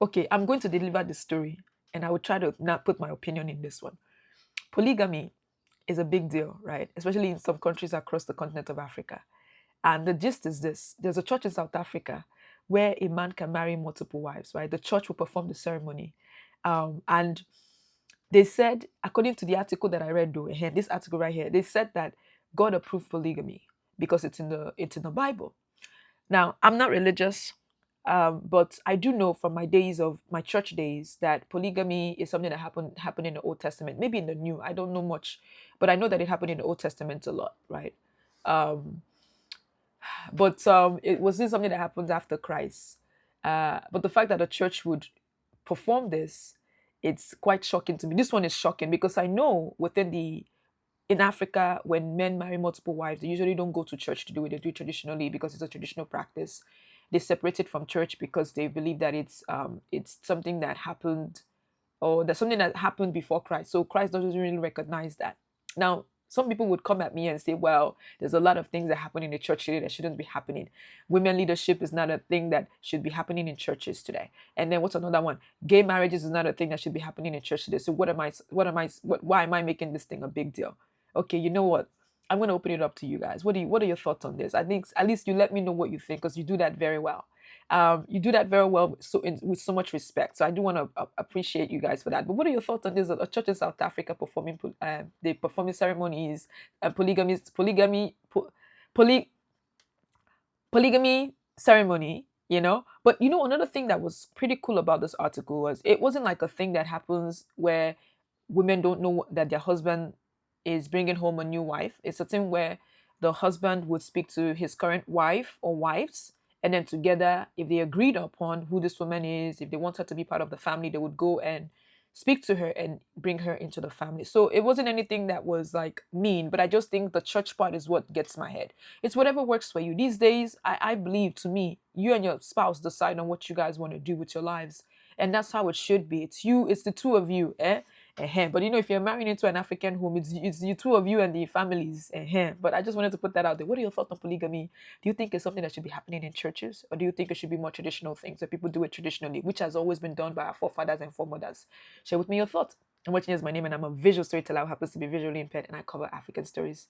Okay, I'm going to deliver the story, and I will try to not put my opinion in this one. Polygamy is a big deal, right? Especially in some countries across the continent of Africa. And the gist is this: there's a church in South Africa where a man can marry multiple wives, right? The church will perform the ceremony. And they said, according to the article that I read, though, this article right here, they said that God approved polygamy because it's in the Bible. Now, I'm not religious, but I do know from my days of my church days that polygamy is something that happened in the Old Testament, maybe in the New. I don't know much, but I know that it happened in the Old Testament a lot, right? Um, but it wasn't something that happened after Christ. But the fact that the church would perform this, it's quite shocking to me. This one is shocking because I know in Africa, when men marry multiple wives, they usually don't go to church to do it. They do it traditionally because it's a traditional practice. They separate it from church because they believe that it's something that happened, or there's something that happened before Christ. So Christ doesn't really recognize that. Now, some people would come at me and say, well, there's a lot of things that happen in the church today that shouldn't be happening. Women leadership is not a thing that should be happening in churches today. And then what's another one? Gay marriages is not a thing that should be happening in church today. So why am I making this thing a big deal? Okay, you know what? I'm going to open it up to you guys. What are your thoughts on this? I think at least you let me know what you think, because you do that very well. You do that very well, with so much respect. So I do want to appreciate you guys for that. But what are your thoughts on this? A church in South Africa they performing ceremonies, poly, polygamy ceremony. But another thing that was pretty cool about this article was it wasn't like a thing that happens where women don't know that their husband is bringing home a new wife. It's a thing where the husband would speak to his current wife or wives, and then together, if they agreed upon who this woman is, if they want her to be part of the family, they would go and speak to her and bring her into the family. So it wasn't anything that was like mean, but I just think the church part is what gets my head. It's whatever works for you. These days, I believe, to me, you and your spouse decide on what you guys want to do with your lives. And that's how it should be. It's the two of you, eh? But if you're marrying into an African home, it's the two of you and the families. But I just wanted to put that out there. What are your thoughts on polygamy? Do you think it's something that should be happening in churches? Or do you think it should be more traditional things that people do it traditionally, which has always been done by our forefathers and foremothers? Share with me your thoughts. I'm watching as my name, and I'm a visual storyteller who happens to be visually impaired, and I cover African stories.